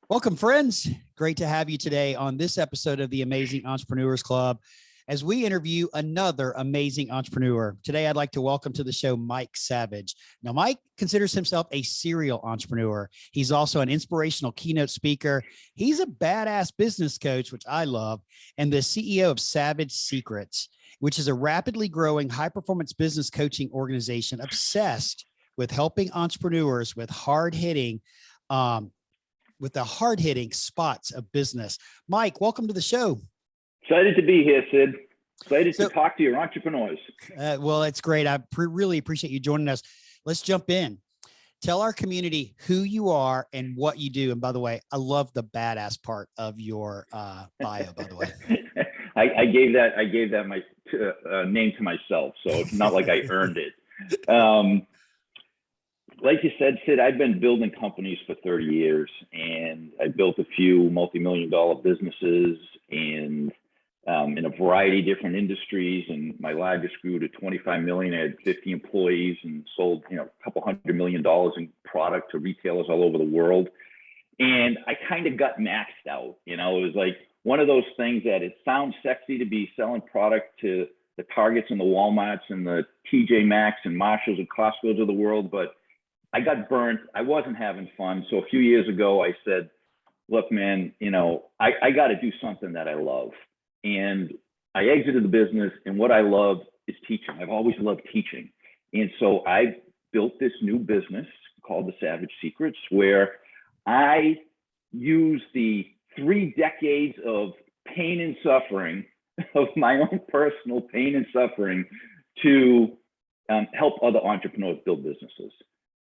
Welcome, friends. Great to have you today on this episode of the Amazing Entrepreneurs Club as we interview another amazing entrepreneur. Today, I'd like to welcome to the show Mike Savage. Now, Mike considers himself a serial entrepreneur. He's also an inspirational keynote speaker. He's a badass business coach, which I love, and the CEO of Savage Secrets, which is a rapidly growing high-performance business coaching organization obsessed with helping entrepreneurs with the hard-hitting spots of business. Mike, welcome to the show. Excited to be here, Sid. Excited to talk to your entrepreneurs. Well, it's great. I really appreciate you joining us. Let's jump in. Tell our community who you are and what you do. And by the way, I love the badass part of your bio, by the way. I gave that my name to myself, so it's not like I earned it. Like you said, Sid, I've been building companies for 30 years, and I built a few multi-million-dollar businesses and in a variety of different industries. And my largest grew to 25 million. I had 50 employees and sold, a couple $100 million in product to retailers all over the world. And I kind of got maxed out. It was like one of those things that it sounds sexy to be selling product to the Targets and the Walmarts and the TJ Maxx and Marshalls and Costco's of the world, but I got burnt. I wasn't having fun. So a few years ago, I said, look, man, I got to do something that I love. And I exited the business. And what I love is teaching. I've always loved teaching. And so I built this new business called the Savage Secrets, where I use the 3 decades of pain and suffering of my own personal pain and suffering to help other entrepreneurs build businesses.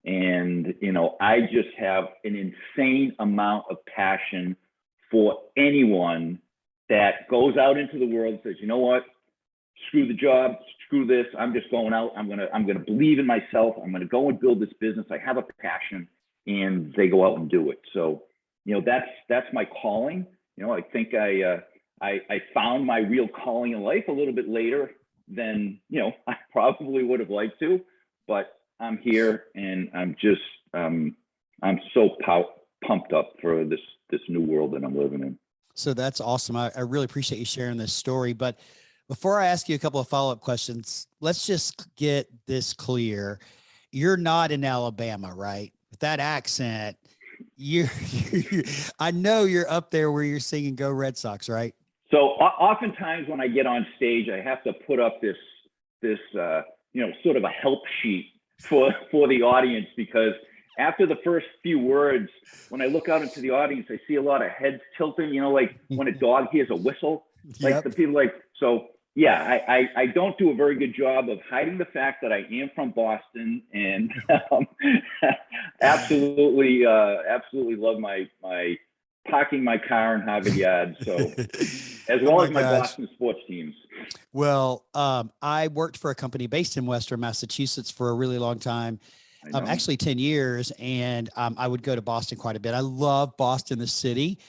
And, I just have an insane amount of passion for anyone that goes out into the world and says, you know what, screw the job, screw this. I'm just going out. I'm going to believe in myself. I'm going to go and build this business. I have a passion, and they go out and do it. So, that's my calling. I think I found my real calling in life a little bit later than, I probably would have liked to, but I'm here, and I'm just I'm so pumped up for this new world that I'm living in. So that's awesome. I really appreciate you sharing this story. But before I ask you a couple of follow-up questions, let's just get this clear. You're not in Alabama, right? With that accent, I know you're up there where you're singing "Go Red Sox," right? So oftentimes when I get on stage, I have to put up this sort of a help sheet for the audience, because after the first few words, when I look out into the audience, I see a lot of heads tilting, like when a dog hears a whistle, like the people so yeah, I don't do a very good job of hiding the fact that I am from Boston, and absolutely love my parking my car in Harvard Yard. So as well as my Boston sports teams. Well, I worked for a company based in Western Massachusetts for a really long time, actually 10 years. And I would go to Boston quite a bit. I love Boston, the city,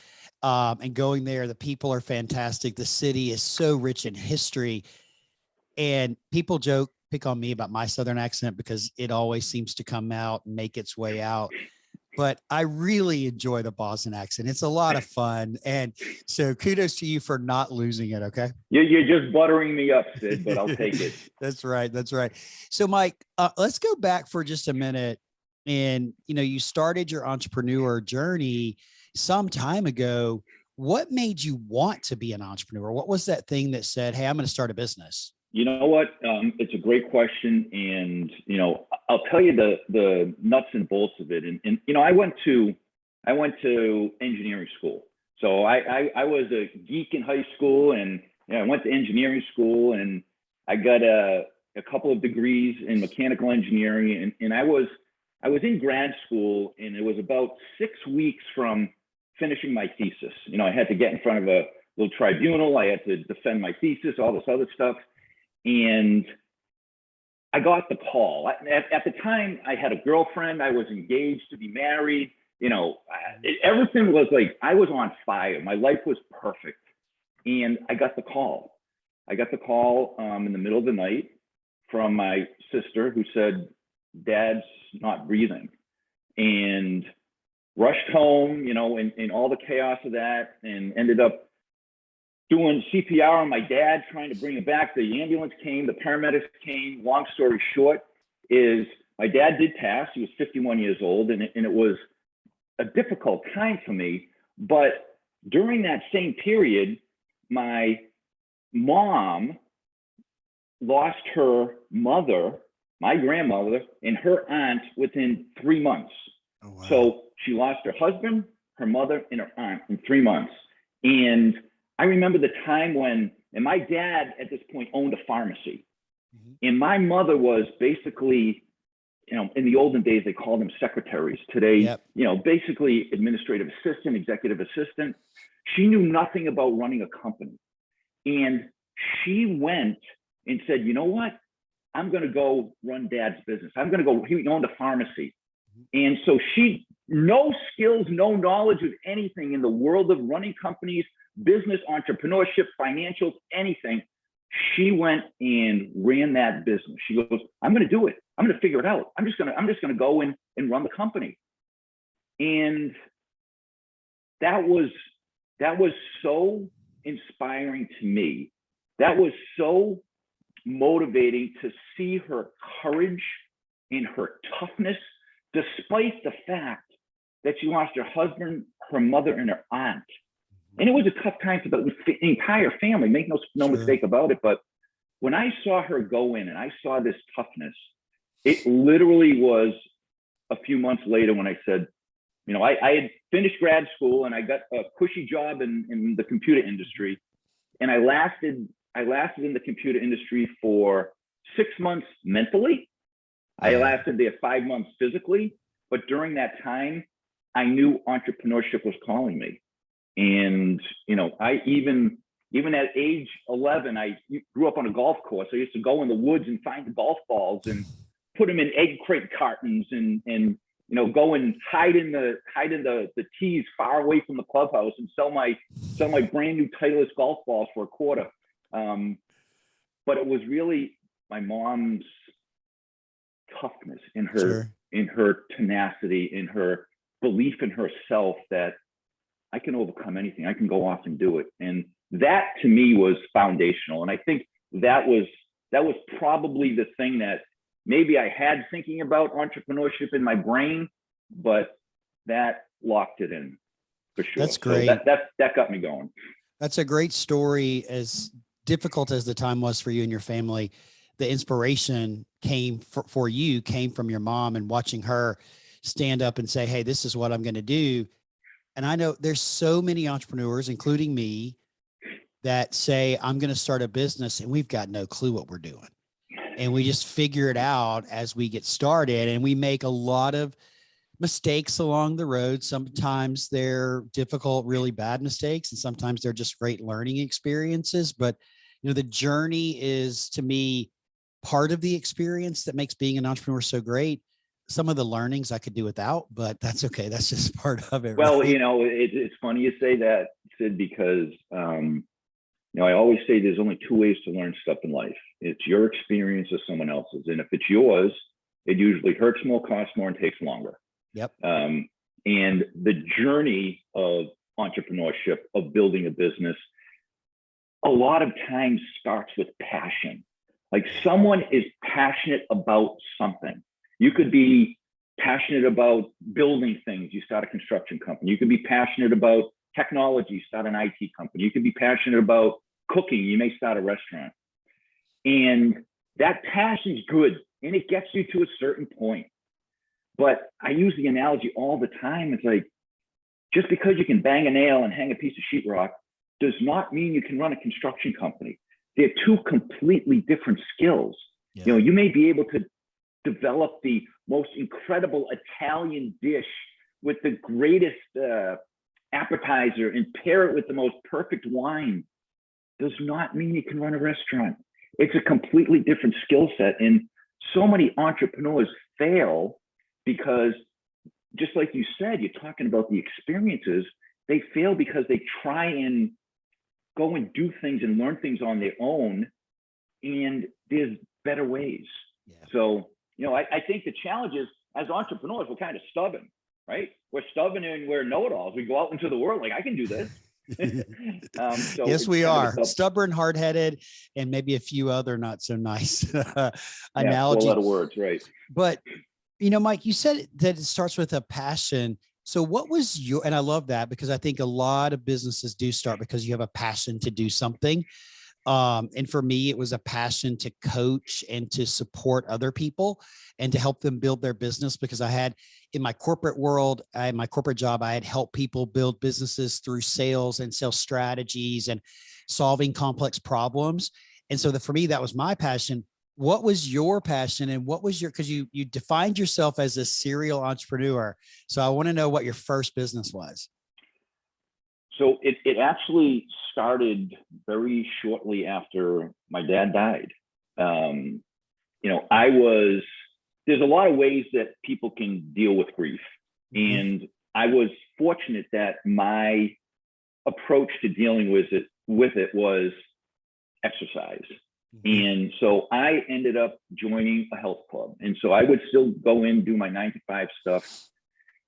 and going there. The people are fantastic. The city is so rich in history, and people pick on me about my Southern accent because it always seems to come out and make its way out. But I really enjoy the Boston accent. It's a lot of fun. And so kudos to you for not losing it. Okay. You're just buttering me up, Sid, but I'll take it. That's right. That's right. So Mike, let's go back for just a minute. And, you started your entrepreneur journey some time ago. What made you want to be an entrepreneur? What was that thing that said, hey, I'm going to start a business? You know what? It's a great question. And, I'll tell you the nuts and bolts of it. And I went to engineering school. So I was a geek in high school, and I went to engineering school, and I got a couple of degrees in mechanical engineering. And I was in grad school, and it was about 6 weeks from finishing my thesis. I had to get in front of a little tribunal. I had to defend my thesis, all this other stuff. And I got the call. At the time, I had a girlfriend. I was engaged to be married. Everything was like, I was on fire. My life was perfect. And I got the call. In the middle of the night from my sister, who said, Dad's not breathing. And rushed home, in all the chaos of that, and ended up doing CPR on my dad, trying to bring him back. The ambulance came, the paramedics came. Long story short is my dad did pass. He was 51 years old, and it was a difficult time for me. But during that same period, my mom lost her mother, my grandmother, and her aunt within 3 months. Oh, wow. So she lost her husband, her mother, and her aunt in 3 months. And I remember the time when, and my dad at this point owned a pharmacy. And my mother was basically, in the olden days, they called them secretaries. Today, basically administrative assistant, executive assistant. She knew nothing about running a company. And she went and said, you know what? I'm going to go run dad's business. I'm going to go, he owned a pharmacy. And so she, no skills, no knowledge of anything in the world of running companies, business, entrepreneurship, financials, anything. She went and ran that business. She goes, I'm going to do it. I'm going to figure it out. I'm just going to go and run the company. And that was so inspiring to me. That was so motivating to see her courage and her toughness, despite the fact that she lost her husband, her mother, and her aunt. And it was a tough time for the entire family, make no mistake about it. But when I saw her go in and I saw this toughness, it literally was a few months later when I said, I had finished grad school and I got a cushy job in the computer industry. And I lasted in the computer industry for 6 months mentally. I lasted there 5 months physically. But during that time, I knew entrepreneurship was calling me. And, I even at age 11, I grew up on a golf course. I used to go in the woods and find the golf balls and put them in egg crate cartons and go and hide in the tees far away from the clubhouse and sell my brand new Titleist golf balls for $0.25. But it was really my mom's toughness in her tenacity, in her belief in herself that I can overcome anything. I can go off and do it. And that to me was foundational. And I think that was probably the thing that maybe I had thinking about entrepreneurship in my brain, but that locked it in for sure. That's great. So that got me going. That's a great story. As difficult as the time was for you and your family, the inspiration came from your mom, and watching her stand up and say, hey, this is what I'm going to do. And I know there's so many entrepreneurs, including me, that say, I'm going to start a business, and we've got no clue what we're doing. And we just figure it out as we get started, and we make a lot of mistakes along the road. Sometimes they're difficult, really bad mistakes, and sometimes they're just great learning experiences. But, the journey is, to me, part of the experience that makes being an entrepreneur so great. Some of the learnings I could do without, but that's okay. That's just part of it. Well, right? it's funny you say that, Sid, because, I always say there's only two ways to learn stuff in life. It's your experience or someone else's. And if it's yours, it usually hurts more, costs more, and takes longer. Yep. And the journey of entrepreneurship, of building a business, a lot of times starts with passion. Like someone is passionate about something. You could be passionate about building things. You start a construction company. You could be passionate about technology, start an IT company. You could be passionate about cooking. You may start a restaurant. And that passion's good, and it gets you to a certain point. But I use the analogy all the time. It's like, just because you can bang a nail and hang a piece of sheetrock does not mean you can run a construction company. They're two completely different skills. Yeah. You may be able to develop the most incredible Italian dish with the greatest appetizer and pair it with the most perfect wine. Does not mean you can run a restaurant. It's a completely different skill set. And so many entrepreneurs fail because, just like you said, you're talking about the experiences. They fail because they try and go and do things and learn things on their own. And there's better ways. Yeah. So, I think the challenge is, as entrepreneurs, we're kind of stubborn. right? We're stubborn and we're know-it-alls. We go out into the world like, I can do this. So yes, it's we kind of are stubborn, hard-headed, and maybe a few other not so nice analogy. 4 letter words, right? But Mike, you said that it starts with a passion. So what was your, and I love that because I think a lot of businesses do start because you have a passion to do something. And for me, it was a passion to coach and to support other people and to help them build their business, because I had in my corporate world, my corporate job, I had helped people build businesses through sales and sales strategies and solving complex problems. And so for me, that was my passion. What was your passion, and what was because you defined yourself as a serial entrepreneur. So I want to know what your first business was. So it actually started very shortly after my dad died. There's a lot of ways that people can deal with grief. Mm-hmm. And I was fortunate that my approach to dealing with it was exercise. Mm-hmm. And so I ended up joining a health club. And so I would still go in, do my 9-to-5 stuff.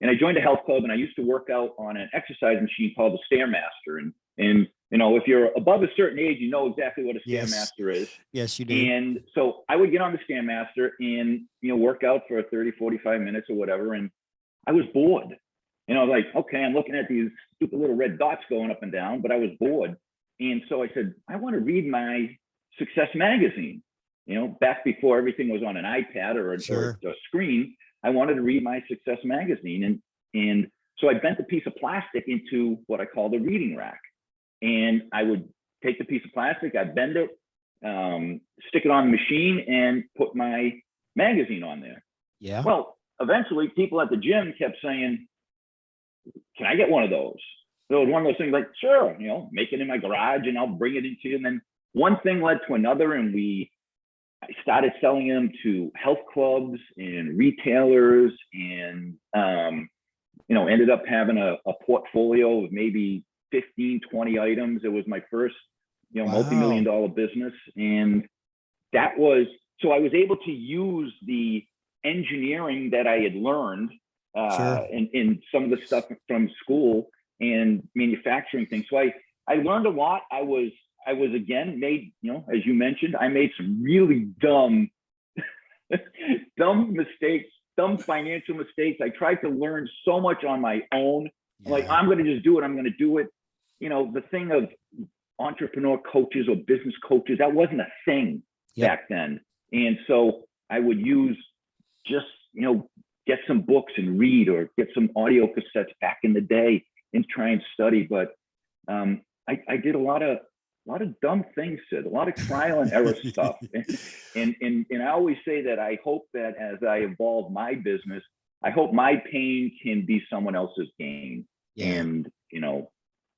And I joined a health club, and I used to work out on an exercise machine called the Stairmaster. And if you're above a certain age, you know exactly what a Stairmaster is. Yes, you do. And so I would get on the Stairmaster and, work out for 30, 45 minutes or whatever. And I was bored. And I was like, okay, I'm looking at these stupid little red dots going up and down, but I was bored. And so I said, I want to read my Success magazine. Back before everything was on an iPad or a screen, I wanted to read my Success magazine. And so I bent a piece of plastic into what I call the reading rack. And I would take the piece of plastic, I'd bend it, stick it on the machine, and put my magazine on there. Yeah. Well, eventually people at the gym kept saying, can I get one of those? So it was one of those things like, sure, make it in my garage and I'll bring it into you. And then one thing led to another, and I started selling them to health clubs and retailers, and ended up having a portfolio of maybe 15, 20 items. It was my first, wow, multi-million-dollar business. And that was, so I was able to use the engineering that I had learned in some of the stuff from school and manufacturing things. So I learned a lot. I was again made, as you mentioned, I made some really dumb mistakes, dumb financial mistakes. I tried to learn so much on my own. Yeah. Like, I'm going to just do it. I'm going to do it. The thing of entrepreneur coaches or business coaches, that wasn't a thing back then. And so I would use just, get some books and read, or get some audio cassettes back in the day and try and study. But I did a lot of dumb things, Sid, a lot of trial and error stuff. And I always say that I hope that as I evolve my business, I hope my pain can be someone else's gain. Yeah. And,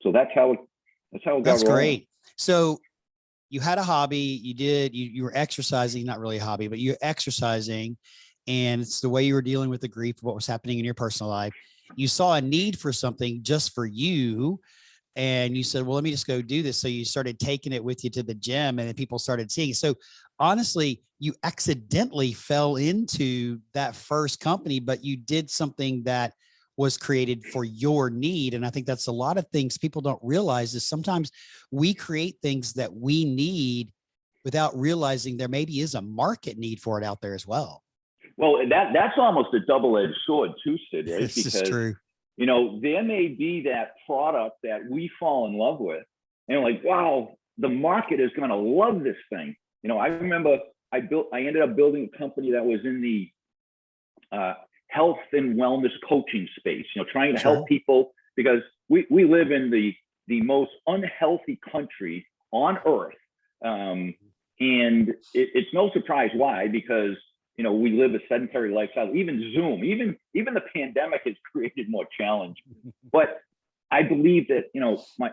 so that's how it got That's rolling. great. So you had a hobby, you were exercising, not really a hobby, but you're exercising, and it's the way you were dealing with the grief of what was happening in your personal life. You saw a need for something just for you, and you said, well, let me just go do this. So you started taking it with you to the gym, and then people started seeing it. So honestly, you accidentally fell into that first company, but you did something that was created for your need. And I think that's a lot of things people don't realize, is sometimes we create things that we need without realizing there maybe is a market need for it out there as well. Well, that's almost a double-edged sword too, Sid, right? This is true. There may be that product that we fall in love with, and like, wow, the market is going to love this thing. I remember I ended up building a company that was in the health and wellness coaching space, trying to help people, because we live in the most unhealthy country on earth. And it's no surprise why, because we live a sedentary lifestyle. Even Zoom, even the pandemic has created more challenge. But I believe that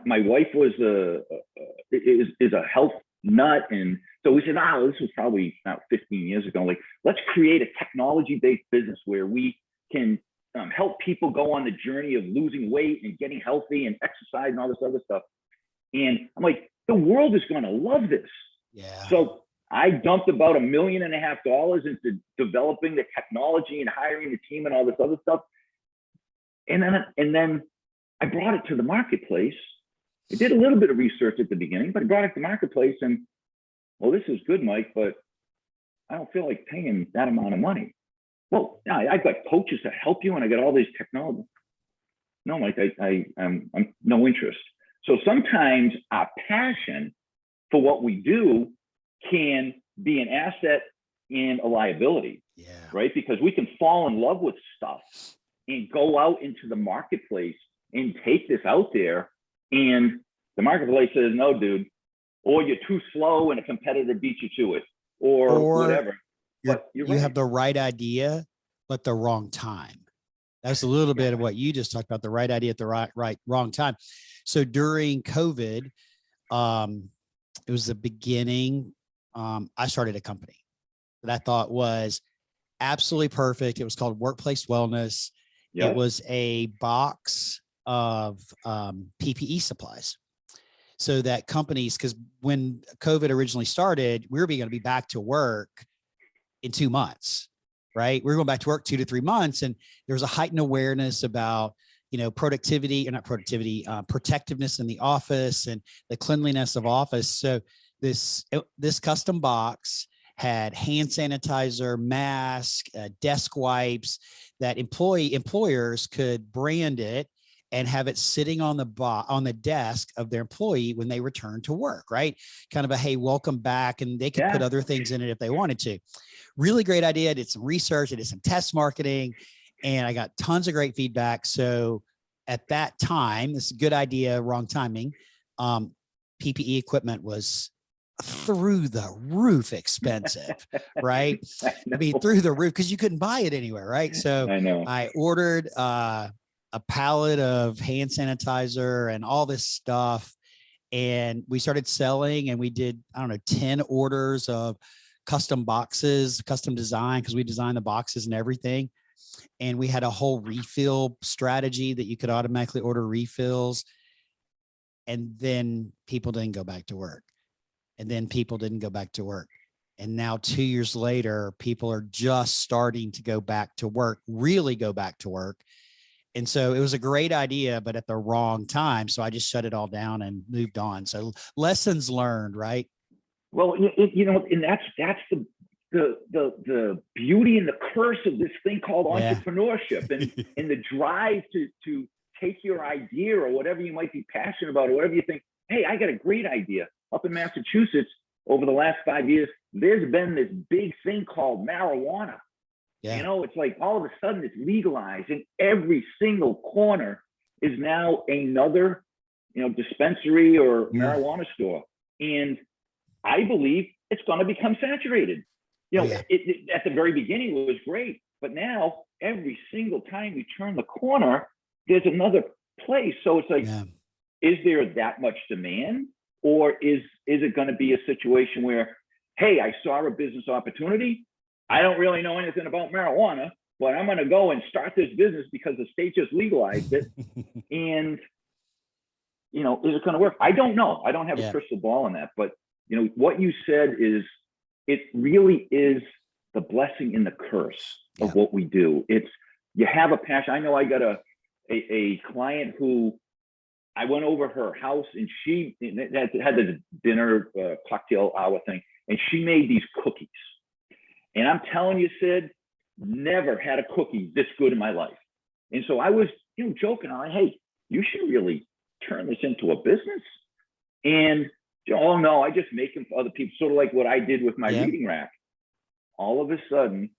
my wife was is a health nut, and so we said, this was probably about 15 years ago. Like, let's create a technology-based business where we can help people go on the journey of losing weight and getting healthy and exercise and all this other stuff. And I'm like, the world is going to love this. Yeah. So I dumped about $1.5 million into developing the technology and hiring the team and all this other stuff. And then I brought it to the marketplace. I did a little bit of research at the beginning, but I brought it to the marketplace and, well, this is good, Mike, but I don't feel like paying that amount of money. Well, I've got coaches to help you and I got all these technology. No, Mike, I'm no interest. So sometimes our passion for what we do can be an asset and a liability, right? Because we can fall in love with stuff and go out into the marketplace and take this out there. And the marketplace says, no, dude, or you're too slow and a competitor beats you to it, or whatever. You have the right idea, but the wrong time. That's a little bit of what you just talked about, the right idea at the wrong time. So during COVID, it was the beginning. I started a company that I thought was absolutely perfect. It was called Workplace Wellness. It was a box of PPE supplies. So that companies, because when COVID originally started, we were going to be back to work in 2 months, right? We were going back to work 2 to 3 months. And there was a heightened awareness about, protectiveness in the office and the cleanliness of office. So this custom box had hand sanitizer, mask, desk wipes that employers could brand it and have it sitting on the desk of their employee when they return to work, right? Kind of a, hey, welcome back. And they could put other things in it if they wanted to. Really great idea. I did some research. I did some test marketing and I got tons of great feedback. So at that time, this is a good idea, wrong timing. PPE equipment was through the roof expensive, right? I mean, through the roof, because you couldn't buy it anywhere, right? So I ordered a pallet of hand sanitizer and all this stuff. And we started selling and we did, 10 orders of custom boxes, custom design, because we designed the boxes and everything. And we had a whole refill strategy that you could automatically order refills. And then people didn't go back to work. And now 2 years later, people are just starting to go back to work, really go back to work. And so it was a great idea, but at the wrong time. So I just shut it all down and moved on. So lessons learned, right? Well, and that's the beauty and the curse of this thing called entrepreneurship and the drive to take your idea or whatever you might be passionate about or whatever you think, hey, I got a great idea. Up in Massachusetts, over the last 5 years, there's been this big thing called marijuana. It's like all of a sudden it's legalized and every single corner is now another, dispensary or marijuana store. And I believe it's going to become saturated. At the very beginning, it was great, but now every single time you turn the corner, there's another place. So it's like, is there that much demand? Or is it going to be a situation where, hey, I saw a business opportunity. I don't really know anything about marijuana, but I'm going to go and start this business because the state just legalized it. And, is it going to work? I don't know. I don't have a crystal ball on that. But, what you said is, it really is the blessing and the curse of what we do. It's, you have a passion. I know I got a client who I went over her house and she had the dinner cocktail hour thing, and she made these cookies. And I'm telling you, Sid, never had a cookie this good in my life. And so I was, joking. I'm like, hey, you should really turn this into a business. And, oh no, I just make them for other people. Sort of like what I did with my reading rack. All of a sudden,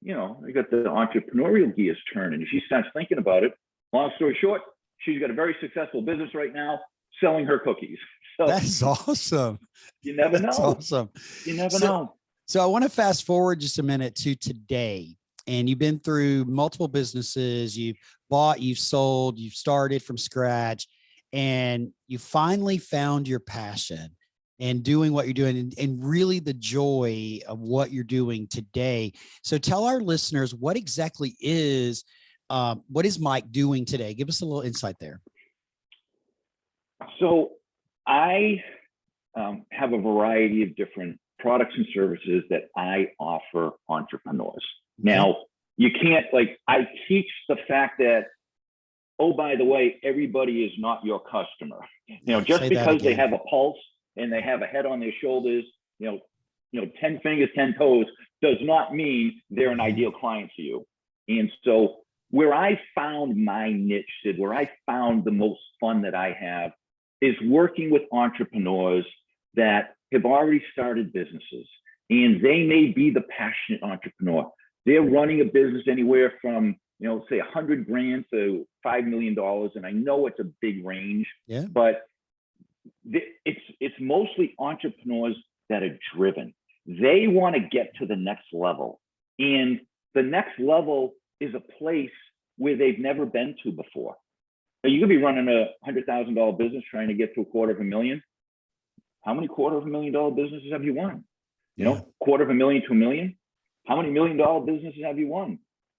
I got the entrepreneurial gears turning. And she starts thinking about it. Long story short, she's got a very successful business right now selling her cookies. So that's awesome. You never know. That's awesome. You never know. So I want to fast forward just a minute to today. And you've been through multiple businesses. You've bought, you've sold, you've started from scratch, and you finally found your passion and doing what you're doing and really the joy of what you're doing today. So tell our listeners, what exactly is Mike doing today? Give us a little insight there. So I have a variety of different products and services that I offer entrepreneurs. Now, you can't, I teach the fact that oh, by the way, everybody is not your customer. Just Say that because they again. have a pulse and they have a head on their shoulders, 10 fingers, 10 toes, does not mean they're an ideal client to you. And so where I found my niche, Sid, where I found the most fun that I have is working with entrepreneurs that have already started businesses, and they may be the passionate entrepreneur. They're running a business anywhere from, say $100,000 to $5 million. And I know it's a big range, but it's mostly entrepreneurs that are driven. They want to get to the next level. And the next level is a place where they've never been to before. Now, you could be running a $100,000 business trying to get to $250,000. How many $250,000 businesses have you won? $250,000 to $1 million. How many $1 million businesses have you won?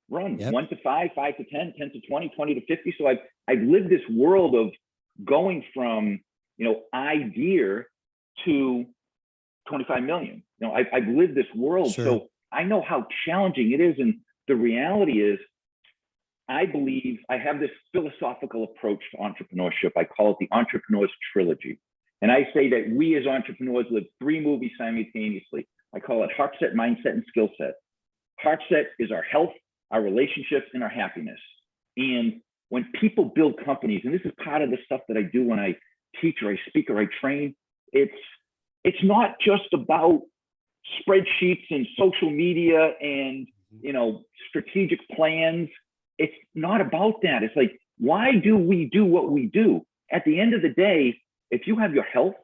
1 to 5, 5 to 10, 10 to 20, 20 to 50. So I've lived this world of going from, idea to 25 million. I've lived this world. Sure. So I know how challenging it is. And the reality is, I believe I have this philosophical approach to entrepreneurship. I call it the Entrepreneurs Trilogy. And I say that we as entrepreneurs live 3 movies simultaneously. I call it heart set, mindset, and skill set. Heart set is our health, our relationships, and our happiness. And when people build companies, and this is part of the stuff that I do when I teach or I speak or I train, it's not just about spreadsheets and social media and strategic plans. It's not about that. It's like, why do we do what we do? At the end of the day, if you have your health,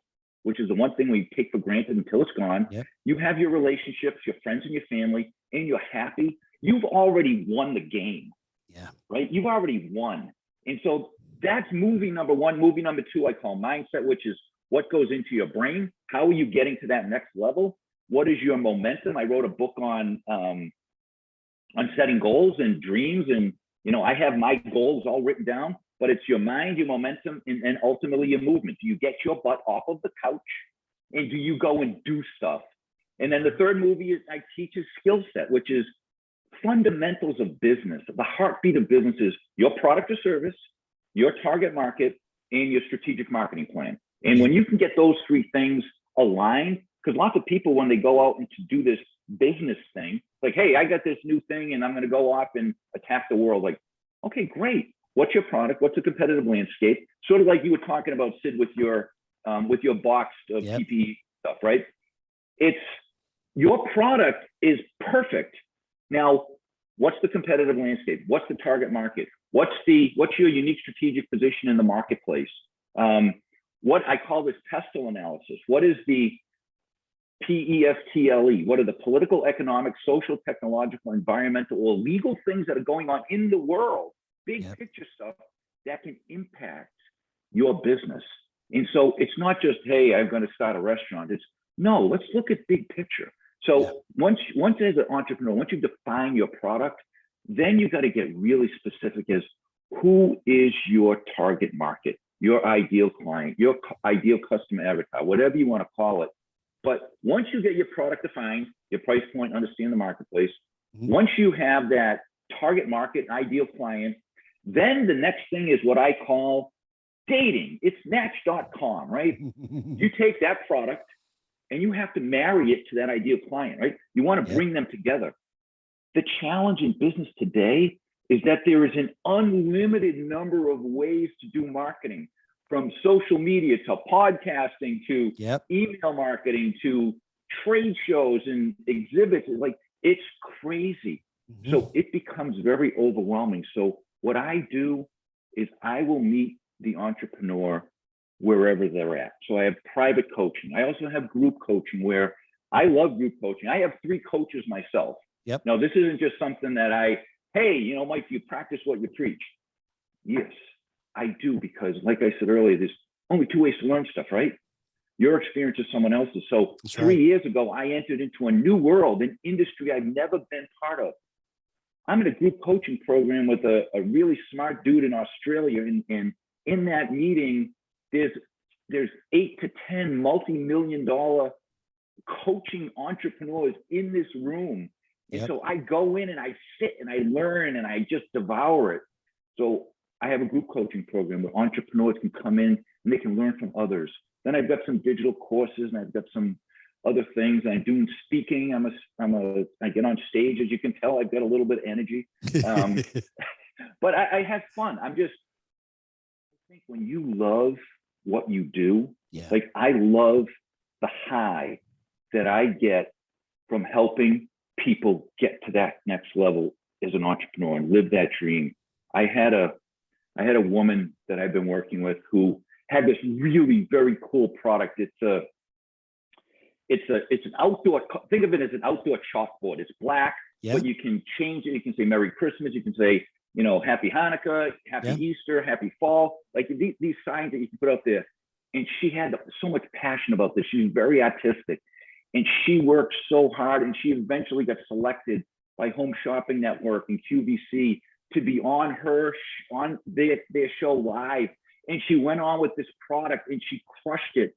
which is the one thing we take for granted until it's gone, you have your relationships, your friends and your family, and you're happy, you've already won the game. Right? You've already won. And so that's movie number 1. Movie number 2, I call mindset, which is what goes into your brain. How are you getting to that next level? What is your momentum? I wrote a book on setting goals and dreams. And, I have my goals all written down, but it's your mind, your momentum, and ultimately your movement. Do you get your butt off of the couch and do you go and do stuff? And then the third movie is I teach a skill set, which is fundamentals of business. The heartbeat of business is your product or service, your target market, and your strategic marketing plan. And when you can get those 3 things aligned, because lots of people, when they go out and to do this business thing, like, hey, I got this new thing and I'm going to go off and attack the world. Like, okay, great. What's your product? What's the competitive landscape? Sort of like you were talking about, Sid, with your box of PPE stuff, right? It's your product is perfect. Now, what's the competitive landscape? What's the target market? What's your unique strategic position in the marketplace? What I call this pestle analysis. What is the PESTLE? What are the political, economic, social, technological, environmental, or legal things that are going on in the world? Big picture stuff that can impact your business. And so it's not just, hey, I'm going to start a restaurant. It's no, let's look at big picture. So once as an entrepreneur, once you define your product, then you got to get really specific as who is your target market, your ideal client, your ideal customer avatar, whatever you want to call it. But once you get your product defined, your price point, understand the marketplace, once you have that target market, ideal client, then the next thing is what I call dating. It's match.com, right? You take that product and you have to marry it to that ideal client, right? You want to bring them together. The challenge in business today is that there is an unlimited number of ways to do marketing, from social media to podcasting to email marketing to trade shows and exhibits. It's crazy. So it becomes very overwhelming. So what I do is I will meet the entrepreneur wherever they're at. So I have private coaching. I also have group coaching, where I love group coaching. I have 3 coaches myself. Now, this isn't just something that hey, Mike, you practice what you preach. Yes, I do, because like I said earlier, there's only 2 ways to learn stuff, right? Your experience is someone else's. So 3 years ago, I entered into a new world, an industry I've never been part of. I'm in a group coaching program with a really smart dude in Australia. And in that meeting, there's 8 to 10 multi-million-dollar coaching entrepreneurs in this room. And so I go in and I sit and I learn and I just devour it. So I have a group coaching program where entrepreneurs can come in and they can learn from others. Then I've got some digital courses, and I've got some other things. I'm doing speaking. I get on stage, as you can tell. I've got a little bit of energy, but I have fun. I think when you love what you do, like I love the high that I get from helping people get to that next level as an entrepreneur and live that dream. I had a woman that I've been working with who had this really very cool product. It's an outdoor, think of it as an outdoor chalkboard. It's black, but you can change it. You can say Merry Christmas. You can say, Happy Hanukkah, Happy Easter, Happy Fall, like these signs that you can put out there. And she had so much passion about this. She was very artistic, and she worked so hard, and she eventually got selected by Home Shopping Network and QVC to be on their show live. And she went on with this product and she crushed it.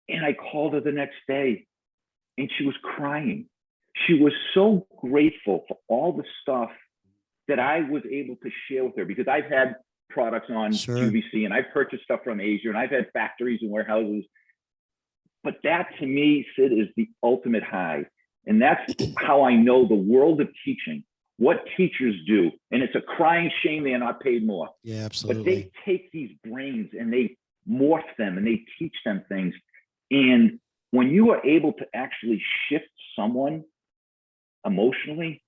And I called her the next day and she was crying. She was so grateful for all the stuff that I was able to share with her, because I've had products on QVC and I've purchased stuff from Asia and I've had factories and warehouses. But that to me, Sid, is the ultimate high. And that's how I know the world of teaching, what teachers do. And it's a crying shame they are not paid more. Yeah, absolutely. But they take these brains and they morph them and they teach them things. And when you are able to actually shift someone emotionally,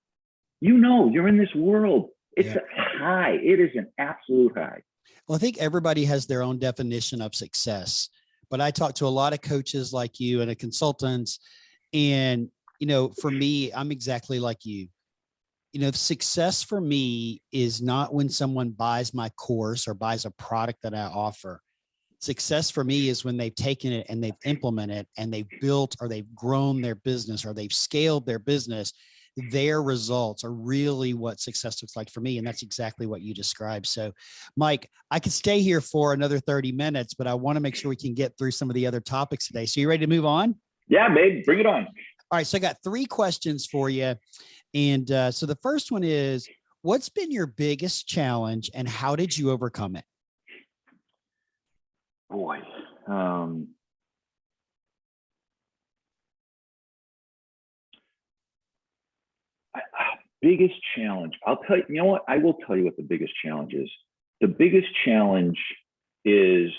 you're in this world. It's a high. It is an absolute high. Well, I think everybody has their own definition of success, but I talk to a lot of coaches like you and consultants, and for me, I'm exactly like you. Success for me is not when someone buys my course or buys a product that I offer. Success for me is when they've taken it and they've implemented it and they've built or they've grown their business or they've scaled their business. Their results are really what success looks like for me. And that's exactly what you described. So, Mike, I could stay here for another 30 minutes, but I want to make sure we can get through some of the other topics today. So you ready to move on? Yeah, babe, bring it on. All right. So I got 3 questions for you. And so the first one is, what's been your biggest challenge and how did you overcome it? Boy, biggest challenge. I'll tell you, what? I will tell you what the biggest challenge is. The biggest challenge is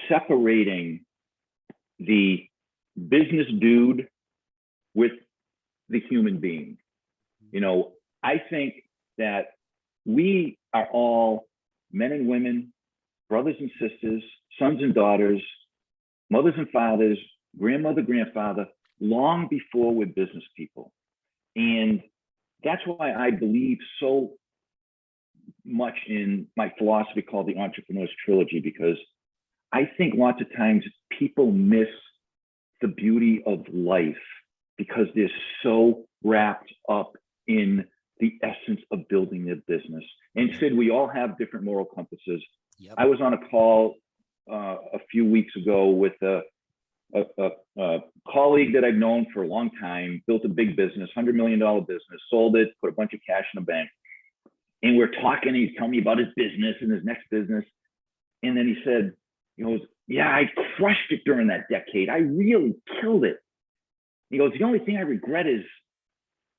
separating the business dude with the human being. I think that we are all men and women, brothers and sisters, sons and daughters, mothers and fathers, grandmother, grandfather, long before we're business people. And that's why I believe so much in my philosophy called the Entrepreneur's Trilogy, because I think lots of times people miss the beauty of life because they're so wrapped up in the essence of building their business. And Sid, we all have different moral compasses. Yep. I was on a call a few weeks ago with a colleague that I've known for a long time, built a big business, $100 million business, sold it, put a bunch of cash in the bank. And we're talking, he's telling me about his business and his next business. And then he said, yeah, I crushed it during that decade. I really killed it. He goes, the only thing I regret is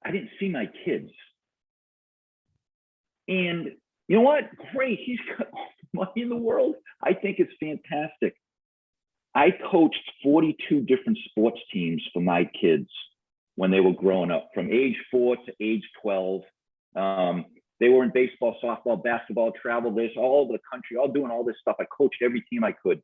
I didn't see my kids. And you know what? Great. He's got all the money in the world. I think it's fantastic. I coached 42 different sports teams for my kids when they were growing up, from age 4 to age 12. They were in baseball, softball, basketball, travel this, all over the country, all doing all this stuff. I coached every team I could.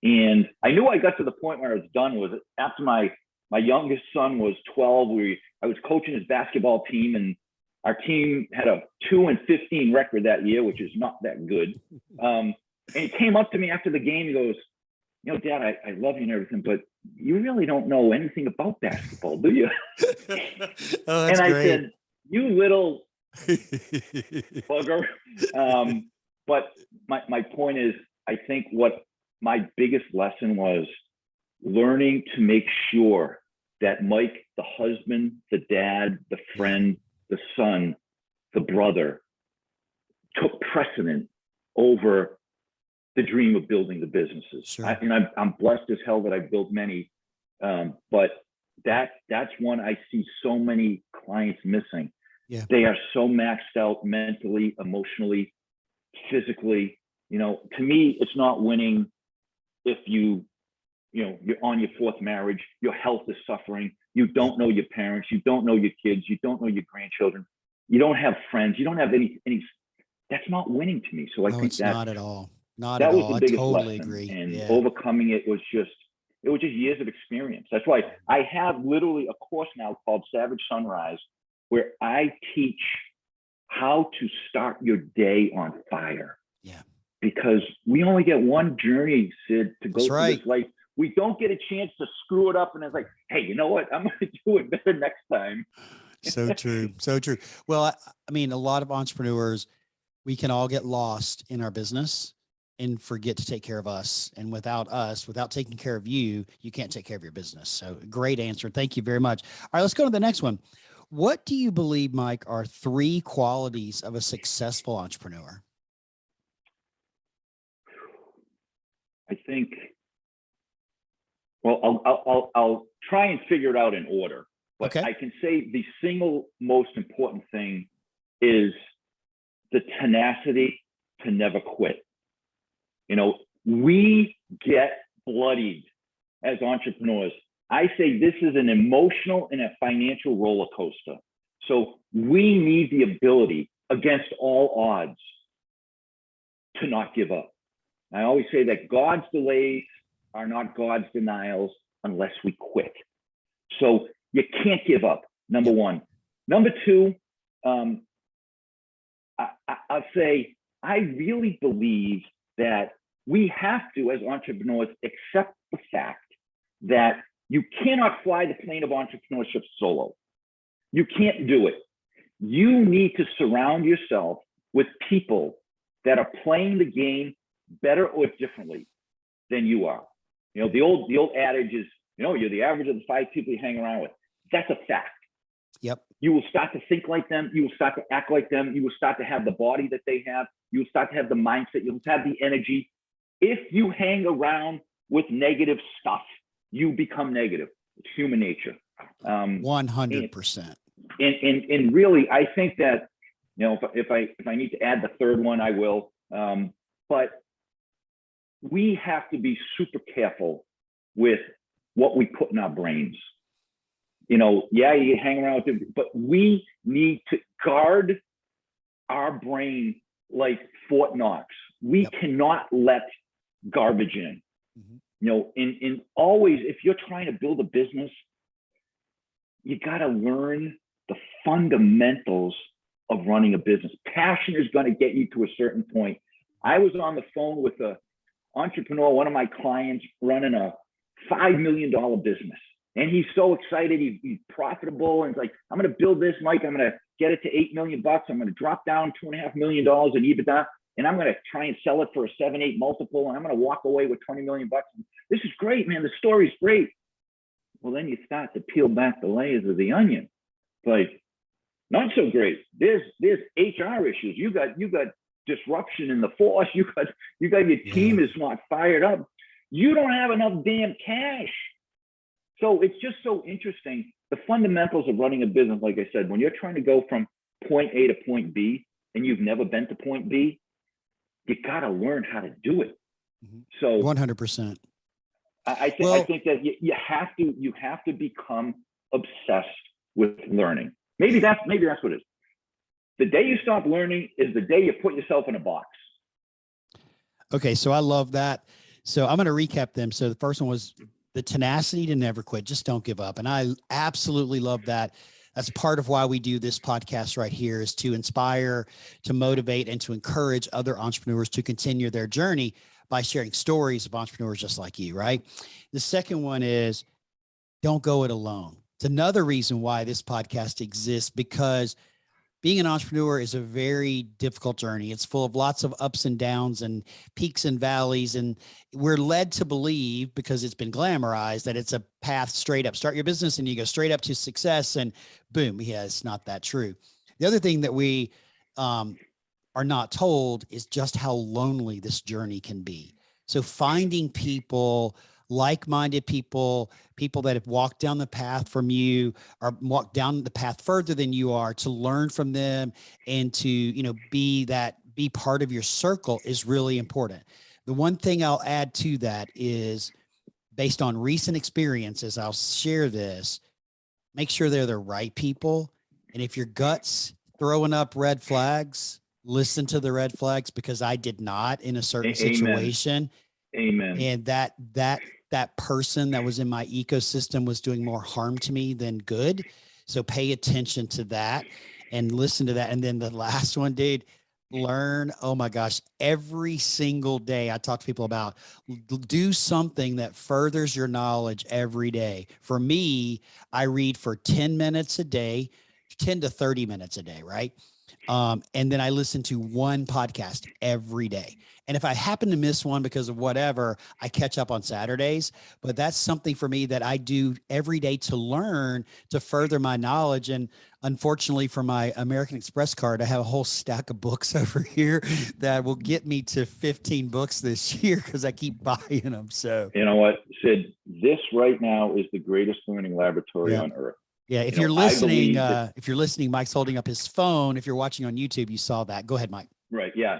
And I knew I got to the point where I was done was after my youngest son was 12, I was coaching his basketball team, and our team had a 2-15 record that year, which is not that good. And he came up to me after the game. He goes, Dad, I love you and everything, but you really don't know anything about basketball, do you? Oh, that's and I great. said, you little bugger. But my point is, I think what my biggest lesson was learning to make sure that Mike, the husband, the dad, the friend, the son, the brother, took precedent over the dream of building the businesses. Sure. I'm blessed as hell that I've built many, but that's one I see so many clients missing. Yeah. They are so maxed out mentally, emotionally, physically. To me, it's not winning if you're on your fourth marriage, your health is suffering, you don't know your parents, you don't know your kids, you don't know your grandchildren, you don't have friends, you don't have any that's not winning to me. So I think it's not at all. Not that at was all. the I biggest totally lesson. agree. And Yeah. overcoming it was just years of experience. That's why I have literally a course now called Savage Sunrise, where I teach how to start your day on fire. Yeah. Because we only get one journey, Sid, to go through this life. We don't get a chance to screw it up. And it's like, hey, you know what? I'm going to do it better next time. So true. So true. Well, I mean, a lot of entrepreneurs, we can all get lost in our business and forget to take care of us. And without us, without taking care of you, you can't take care of your business. So great answer. Thank you very much. All right, let's go to the next one. What do you believe, Mike, are 3 qualities of a successful entrepreneur? I think, well, I'll try and figure it out in order, but okay. I can say the single most important thing is the tenacity to never quit. We get bloodied as entrepreneurs. I say this is an emotional and a financial roller coaster. So we need the ability against all odds to not give up. I always say that God's delays are not God's denials unless we quit. So you can't give up, number one. Number two, I'll say I really believe that we have to, as entrepreneurs, accept the fact that you cannot fly the plane of entrepreneurship solo. You can't do it. You need to surround yourself with people that are playing the game better or differently than you are. The old adage is, you're the average of the 5 people you hang around with. That's a fact. Yep. You will start to think like them. You will start to act like them. You will start to have the body that they have. You will start to have the mindset. You'll have the energy. If you hang around with negative stuff, you become negative. It's human nature. 100%. And really, I think that, if I need to add the third one, I will. But we have to be super careful with what we put in our brains. You hang around with it, but we need to guard our brain like Fort Knox. We cannot let garbage in. And always, if you're trying to build a business, you got to learn the fundamentals of running a business. Passion is going to get you to a certain point. I was on the phone with an entrepreneur, one of my clients, running a $5 million business. And he's so excited. He's profitable. And it's like, I'm going to build this, Mike. I'm going to get it to $8 million. I'm going to drop down $2.5 million in EBITDA. And I'm going to try and sell it for a 7-8 multiple. And I'm going to walk away with $20 million. This is great, man. The story's great. Well, then you start to peel back the layers of the onion. Like, not so great. There's HR issues. You got disruption in the force. You got your team is not fired up. You don't have enough damn cash. So it's just so interesting. The fundamentals of running a business, like I said, when you're trying to go from point A to point B and you've never been to point B, you got to learn how to do it. So 100%. I think that you have to become obsessed with learning. Maybe that's what it is. The day you stop learning is the day you put yourself in a box. Okay, so I love that. So I'm going to recap them. So the first one was the tenacity to never quit. Just don't give up. And I absolutely love that. That's part of why we do this podcast right here, is to inspire, to motivate, and to encourage other entrepreneurs to continue their journey by sharing stories of entrepreneurs just like you, right? The second one is don't go it alone. It's another reason why this podcast exists, because being an entrepreneur is a very difficult journey. It's full of lots of ups and downs and peaks and valleys. And we're led to believe, because it's been glamorized, that it's a path straight up. Start your business and you go straight up to success and boom. Yeah, it's not that true. The other thing that we are not told is just how lonely this journey can be. So finding people, like-minded people, people that have walked down the path from you or walked down the path further than you are, to learn from them and to, be part of your circle is really important. The one thing I'll add to that is, based on recent experiences, I'll share this, make sure they're the right people. And if your gut's throwing up red flags, listen to the red flags, because I did not in a certain situation. Amen. And that person that was in my ecosystem was doing more harm to me than good. So pay attention to that and listen to that. And then the last one, dude, learn. Oh my gosh. Every single day I talk to people about, do something that furthers your knowledge every day. For me, I read for 10 minutes a day, 10 to 30 minutes a day. Right. And then I listen to one podcast every day. And if I happen to miss one because of whatever, I catch up on Saturdays. But that's something for me that I do every day to learn, to further my knowledge. And unfortunately, for my American Express card, I have a whole stack of books over here that will get me to 15 books this year because I keep buying them. So, you know what, Sid, this right now is the greatest learning laboratory on earth. Yeah. If you're listening, Mike's holding up his phone. If you're watching on YouTube, you saw that. Go ahead, Mike. Right. Yeah.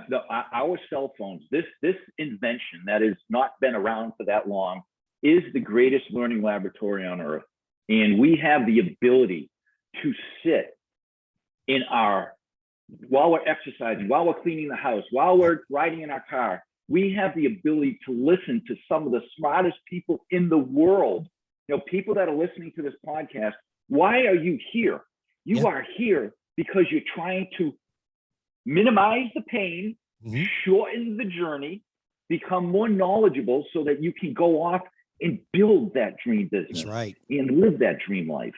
Our cell phones, this invention that has not been around for that long, is the greatest learning laboratory on earth. And we have the ability to sit while we're exercising, while we're cleaning the house, while we're riding in our car, we have the ability to listen to some of the smartest people in the world. People that are listening to this podcast, why are you here? You are here because you're trying to minimize the pain, shorten the journey, become more knowledgeable so that you can go off and build that dream business. That's right. And live that dream life.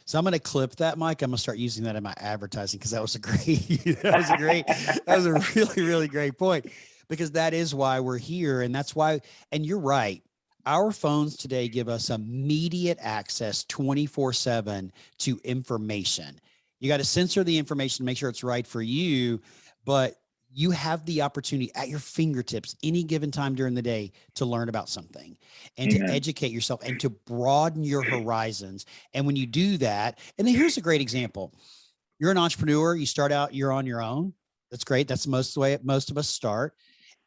So I'm going to clip that, Mike. I'm going to start using that in my advertising, because that was that was a really, really great point, because that is why we're here. And that's why, and you're right. Our phones today give us immediate access 24/7 to information. You got to censor the information, make sure it's right for you, but you have the opportunity at your fingertips any given time during the day to learn about something and to educate yourself and to broaden your horizons. And when you do that, and then here's a great example. You're an entrepreneur, you start out, you're on your own. That's great. That's most the way most of us start.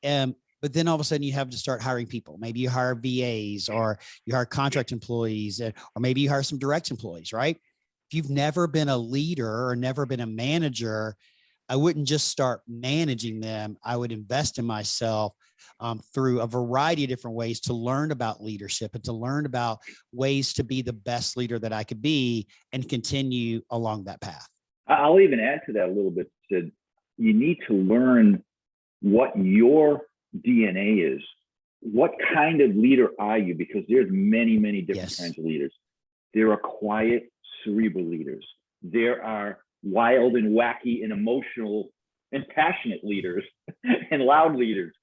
But then all of a sudden you have to start hiring people. Maybe you hire VAs, or you hire contract employees, or maybe you hire some direct employees, right? If you've never been a leader or never been a manager, I wouldn't just start managing them. I would invest in myself through a variety of different ways to learn about leadership and to learn about ways to be the best leader that I could be and continue along that path. I'll even add to that a little bit, Sid. You need to learn what your DNA is. What kind of leader are you? Because there's many, many different kinds of leaders. There are quiet, cerebral leaders. There are wild and wacky and emotional and passionate leaders and loud leaders.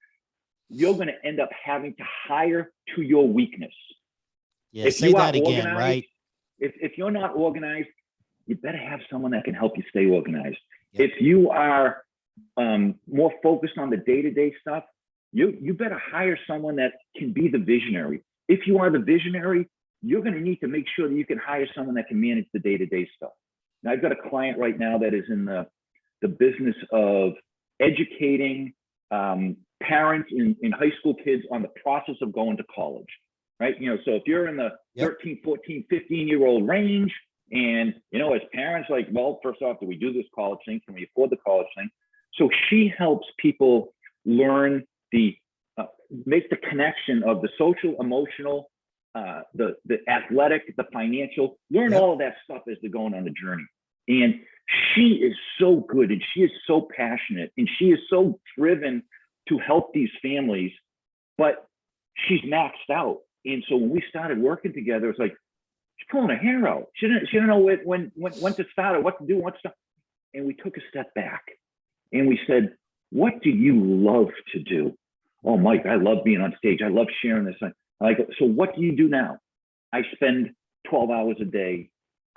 You're going to end up having to hire to your weakness. Yeah, say that again, right? If you're not organized, you better have someone that can help you stay organized. Yep. If you are more focused on the day-to-day stuff, you better hire someone that can be the visionary. If you are the visionary, you're going to need to make sure that you can hire someone that can manage the day-to-day stuff. Now, I've got a client right now that is in the business of educating parents in high school kids on the process of going to college, right? So if you're in the 13, 14, 15-year-old range, and, as parents, like, well, first off, do we do this college thing? Can we afford the college thing? So she helps people learn make the connection of the social, emotional, the athletic, the financial, learn all of that stuff as they're going on the journey. And she is so good, and she is so passionate, and she is so driven to help these families, but she's maxed out. And so when we started working together, it's like, she's pulling her hair out. She didn't know when to start or what to do, what to stop. And we took a step back and we said, what do you love to do? Oh, Mike, I love being on stage. I love sharing this. I go, so what do you do now? I spend 12 hours a day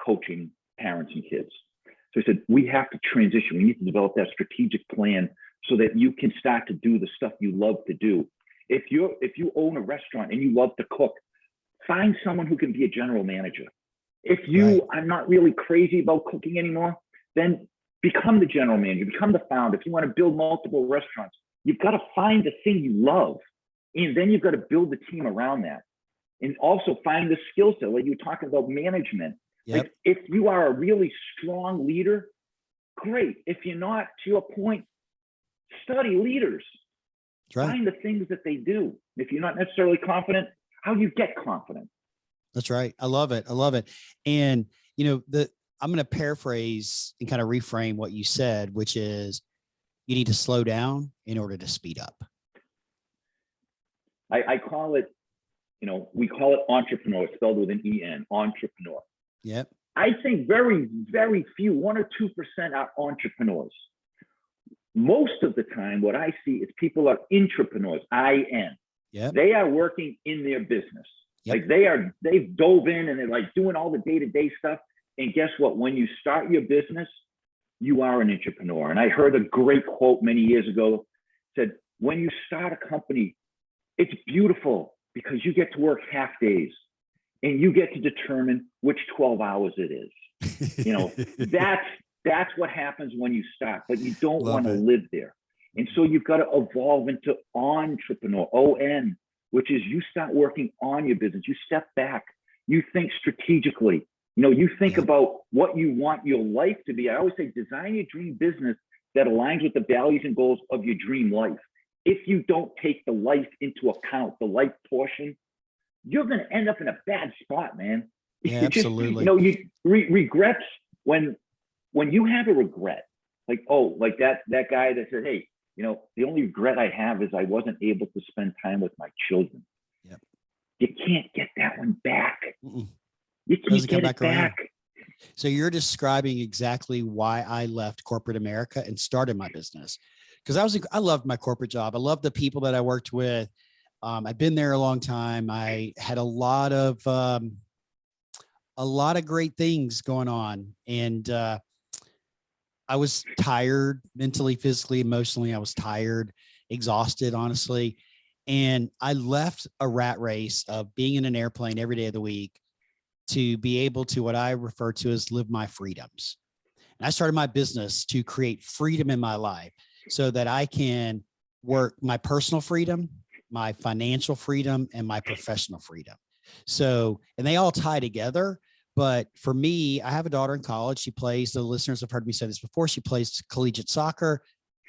coaching parents and kids. So I said, we have to transition. We need to develop that strategic plan so that you can start to do the stuff you love to do. If you own a restaurant and you love to cook, find someone who can be a general manager. If you are not really crazy about cooking anymore, then become the general manager, become the founder. If you want to build multiple restaurants, you've got to find the thing you love. And then you've got to build the team around that. And also find the skill set, like you were talking about management. Yep. Like if you are a really strong leader, great. If you're not, to your point, study leaders. That's right. Find the things that they do. If you're not necessarily confident, how do you get confident? That's right. I love it. I love it. And, you know, I'm going to paraphrase and kind of reframe what you said, which is you need to slow down in order to speed up. I call it, you know, we call it entrepreneur, spelled with an E-N, entrepreneur. Yep. I think very, very few, 1 or 2% are entrepreneurs. Most of the time, what I see is people are intrapreneurs, I-N. Yep. They are working in their business. Yep. Like they've dove in and they're like doing all the day-to-day stuff. And guess what? When you start your business, you are an entrepreneur. And I heard a great quote many years ago, said, when you start a company, it's beautiful because you get to work half days and you get to determine which 12 hours it is. You know, that's what happens when you start, but you don't want to live there. And so you've got to evolve into entrepreneur, O-N, which is you start working on your business. You step back, you think strategically, you know, you think about what you want your life to be. I always say, design your dream business that aligns with the values and goals of your dream life. If you don't take the life into account, the life portion, you're going to end up in a bad spot, man. Yeah, absolutely. You know, you regrets when you have a regret, like, oh, like that guy that said, hey, you know, the only regret I have is I wasn't able to spend time with my children. Yep. You can't get that one back. Mm-mm. You can't get it back. So you're describing exactly why I left corporate America and started my business. Because I loved my corporate job. I loved the people that I worked with. I've been there a long time. I had a lot of great things going on, and I was tired mentally, physically, emotionally. I was tired, exhausted, honestly. And I left a rat race of being in an airplane every day of the week to be able to, what I refer to as, live my freedoms. And I started my business to create freedom in my life so that I can work my personal freedom, my financial freedom, and my professional freedom. So, and they all tie together. But for me, I have a daughter in college. She plays, the listeners have heard me say this before, she plays collegiate soccer.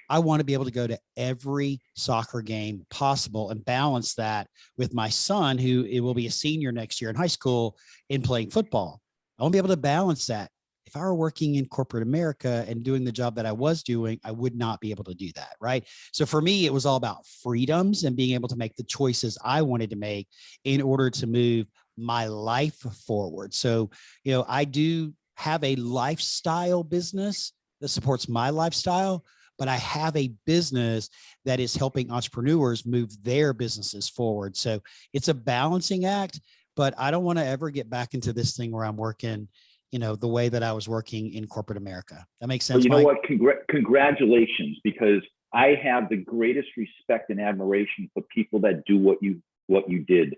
I want to be able to go to every soccer game possible and balance that with my son, who it will be a senior next year in high school, in playing football. I want to be able to balance that. If I were working in corporate America and doing the job that I was doing, I would not be able to do that. Right. So for me, it was all about freedoms and being able to make the choices I wanted to make in order to move my life forward. So, you know, I do have a lifestyle business that supports my lifestyle, but I have a business that is helping entrepreneurs move their businesses forward. So it's a balancing act, but I don't want to ever get back into this thing where I'm working, you know, the way that I was working in corporate America. That makes sense. Well, you know Mike? what? Congratulations, because I have the greatest respect and admiration for people that do what you did.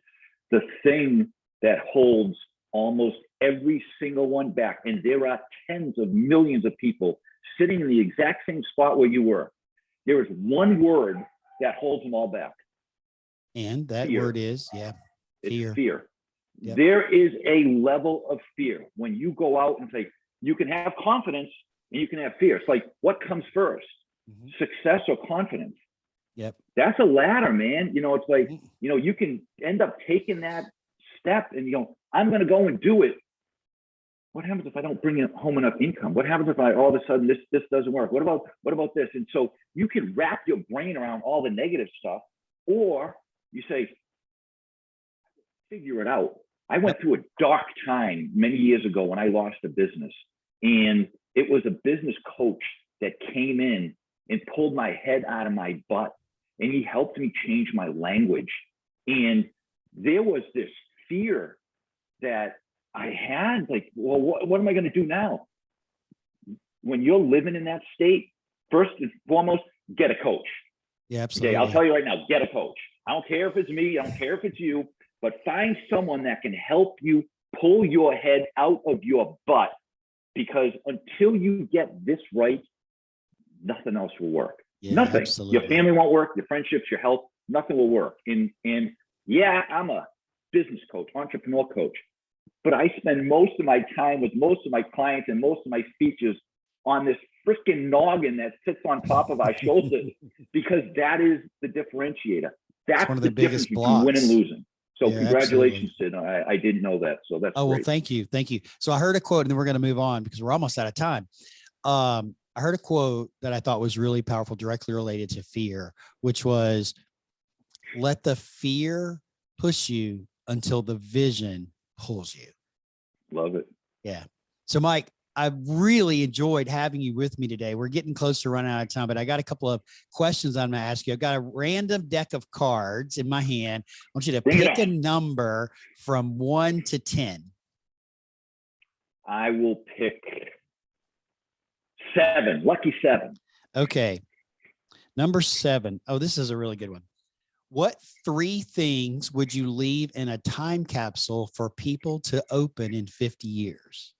The thing that holds almost every single one back, and there are tens of millions of people sitting in the exact same spot where you were. There is one word that holds them all back. And that fear. Word is, fear. It's fear. Yep. There is a level of fear when you go out and say, you can have confidence and you can have fear. It's like, what comes first? Mm-hmm. Success or confidence? Yep. That's a ladder, man. You know, it's like, you know, you can end up taking that step and, you know, I'm going to go and do it. What happens if I don't bring home enough income? What happens if I all of a sudden this doesn't work? What about this? And so you can wrap your brain around all the negative stuff, or you say, figure it out. I went through a dark time many years ago when I lost a business, and it was a business coach that came in and pulled my head out of my butt, and he helped me change my language. And there was this fear that I had, like, well, what am I going to do now? when you're living in that state, first and foremost, get a coach. Yeah, absolutely. Okay, I'll tell you right now, get a coach. I don't care if it's me, I don't care if it's you, but find someone that can help you pull your head out of your butt, because until you get this right, nothing else will work. Yeah, Nothing. absolutely. Your family won't work, your friendships, your health, nothing will work. And yeah, I'm a business coach, entrepreneur coach, but I spend most of my time with most of my clients and most of my speeches on this freaking noggin that sits on top of our shoulders, because that is the differentiator. That's one of the the biggest difference between winning and blocks. losing. So Yeah, congratulations, Sid. I didn't know that. So that's well, great. thank you. Thank you. So I heard a quote, and then we're going to move on because we're almost out of time. I heard a quote that I thought was really powerful, directly related to fear, which was, let the fear push you until the vision pulls you. Love it. Yeah. So Mike, I really enjoyed having you with me today. We're getting close to running out of time, but I got a couple of questions I'm going to ask you. I've got a random deck of cards in my hand. I want you to pick a number from 1 to 10. I will pick 7, lucky 7. Okay. Number 7. Oh, this is a really good one. What 3 things would you leave in a time capsule for people to open in 50 years?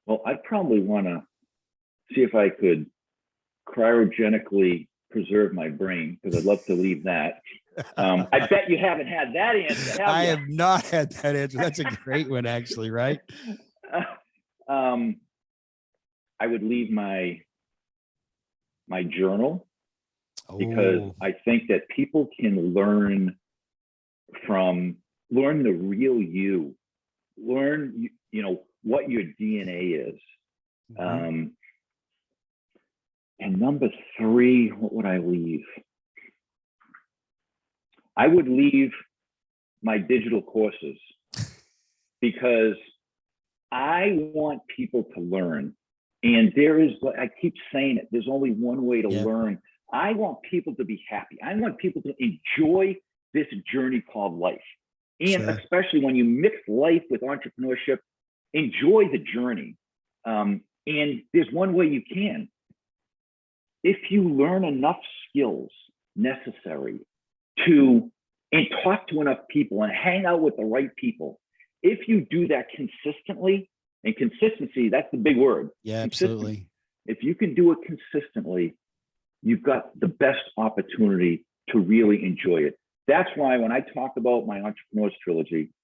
Well, I'd probably want to see if I could cryogenically preserve my brain, because I'd love to leave that. I bet you haven't had that answer, have you? I have not had that answer. That's a great one, actually, right? I would leave my journal, because I think that people can learn the real you, learn, what your DNA is. Mm-hmm. And number 3, what would I leave? I would leave my digital courses, because I want people to learn. And I keep saying it, there's only one way to learn. I want people to be happy. I want people to enjoy this journey called life. And especially when you mix life with entrepreneurship, enjoy the journey. And there's one way you can. If you learn enough skills necessary and talk to enough people and hang out with the right people, if you do that consistently, and consistency, that's the big word. Yeah, absolutely. If you can do it consistently, you've got the best opportunity to really enjoy it. That's why when I talk about my Entrepreneurs trilogy,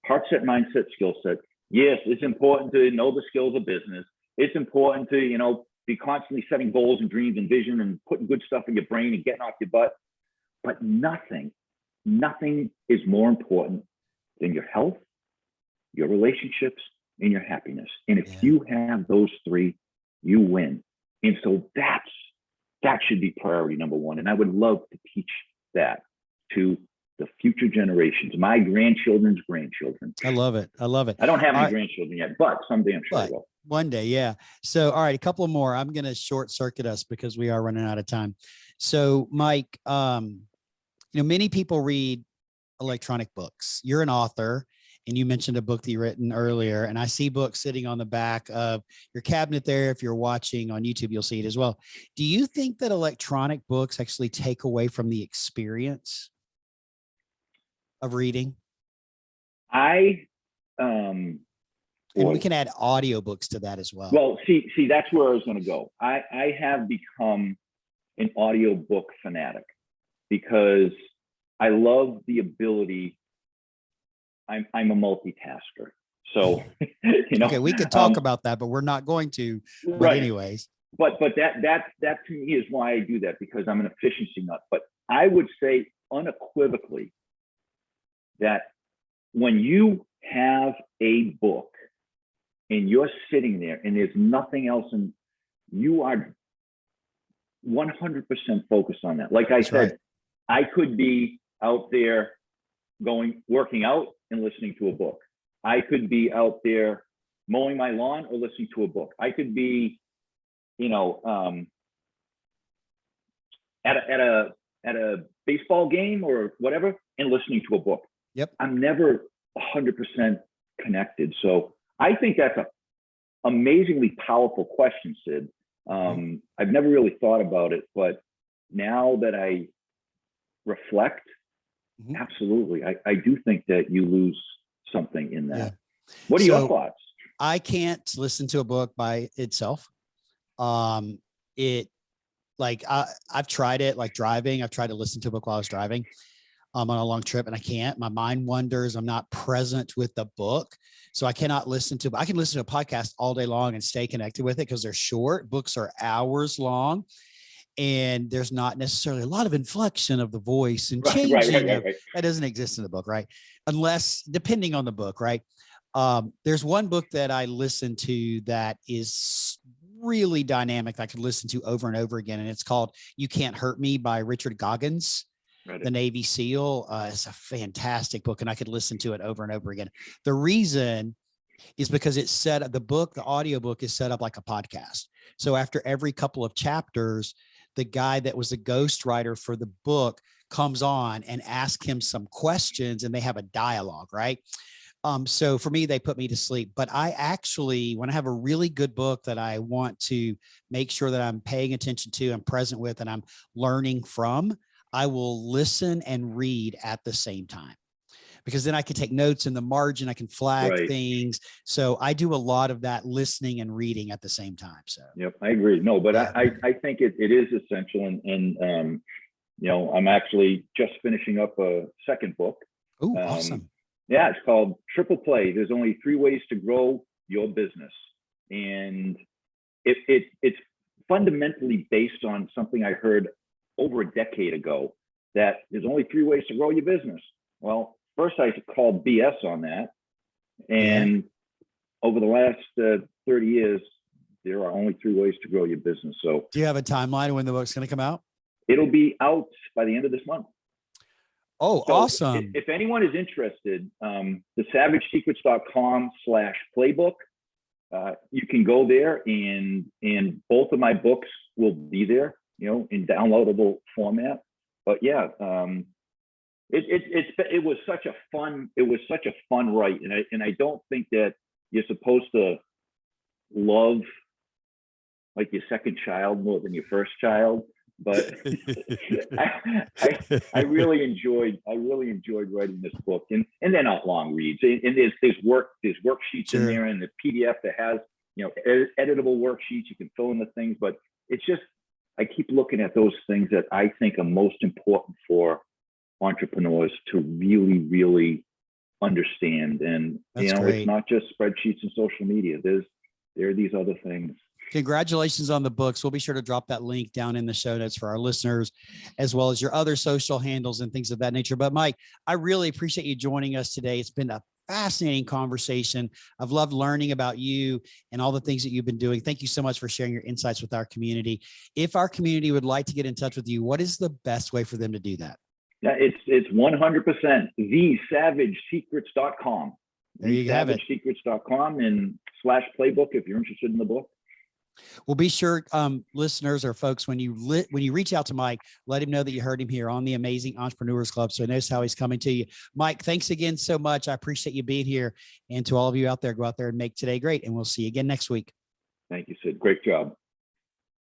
heart set, mindset, skill set, yes, it's important to know the skills of business. It's important to, be constantly setting goals and dreams and vision and putting good stuff in your brain and getting off your butt. But nothing is more important than your health, your relationships, and your happiness. And if you have those 3, you win. And so that should be priority number 1. And I would love to teach that to the future generations, my grandchildren's grandchildren. I love it. I love it. I don't have any grandchildren yet, but someday I'm sure I will. One day, yeah. So, all right, a couple more. I'm going to short circuit us because we are running out of time. So, Mike, many people read electronic books. You're an author, and you mentioned a book that you written earlier, and I see books sitting on the back of your cabinet there. If you're watching on YouTube, you'll see it as well. Do you think that electronic books actually take away from the experience of reading? And we can add audiobooks to that as well. Well, see, that's where I was going to go. I have become an audiobook fanatic, because I love the ability. I'm a multitasker. So, okay, we could talk about that, but we're not going to. But right. anyways. But that to me is why I do that, because I'm an efficiency nut. But I would say unequivocally that when you have a book and you're sitting there and there's nothing else, and you are 100% focused on that. Like I said, I could be out there working out and listening to a book. I could be out there mowing my lawn or listening to a book. I could be, at a baseball game or whatever and listening to a book. Yep. I'm never 100% connected. So I think that's an amazingly powerful question, Sid. I've never really thought about it, but now that I reflect, absolutely, I do think that you lose something in that. Yeah. What are your thoughts? I can't listen to a book by itself. I've tried it, like driving. I've tried to listen to a book while I was driving on a long trip, and I can't. My mind wanders. I'm not present with the book. So I cannot listen to, I can listen to a podcast all day long and stay connected with it because they're short. Books are hours long. And there's not necessarily a lot of inflection of the voice and changing. Right. That doesn't exist in the book, right? Unless, depending on the book, right? There's one book that I listen to that is really dynamic. I could listen to over and over again. And it's called You Can't Hurt Me by Richard Goggins, the Navy SEAL. It's a fantastic book, and I could listen to it over and over again. The reason is because it's set up, the audiobook is set up like a podcast. So after every couple of chapters, the guy that was a ghostwriter for the book comes on and asks him some questions, and they have a dialogue, right? So for me, they put me to sleep. But I actually, when I have a really good book that I want to make sure that I'm paying attention to, I'm present with, and I'm learning from, I will listen and read at the same time, because then I can take notes in the margin. I can flag things. So I do a lot of that listening and reading at the same time. So, yep, I agree. No, but I think it is essential. And I'm actually just finishing up a second book. Oh, awesome. Yeah, it's called Triple Play. There's only 3 ways to grow your business. And it's fundamentally based on something I heard over a decade ago, that there's only 3 ways to grow your business. Well, first I called BS on that. And over the last 30 years, there are only 3 ways to grow your business. So do you have a timeline when the book's going to come out? It'll be out by the end of this month. Oh, so awesome. If anyone is interested, thesavagesecrets.com/playbook, you can go there, and both of my books will be there, in downloadable format. But yeah, it was such a fun write, and I don't think that you're supposed to love like your second child more than your first child, but I really enjoyed writing this book, and they're not long reads, and there's worksheets in there, and the PDF that has editable worksheets, you can fill in the things, but it's just, I keep looking at those things that I think are most important for entrepreneurs to really, really understand. And it's not just spreadsheets and social media. There are these other things. Congratulations on the books. We'll be sure to drop that link down in the show notes for our listeners, as well as your other social handles and things of that nature. But Mike, I really appreciate you joining us today. It's been a fascinating conversation. I've loved learning about you and all the things that you've been doing. Thank you so much for sharing your insights with our community. If our community would like to get in touch with you, what is the best way for them to do that? Yeah, it's 100% thesavagesecrets.com. There you have it. Thesavagesecrets.com and /playbook if you're interested in the book. Well, be sure, listeners or folks, when you reach out to Mike, let him know that you heard him here on the Amazing Entrepreneurs Club, so he knows how he's coming to you. Mike, thanks again so much. I appreciate you being here. And to all of you out there, go out there and make today great. And we'll see you again next week. Thank you, Sid. Great job.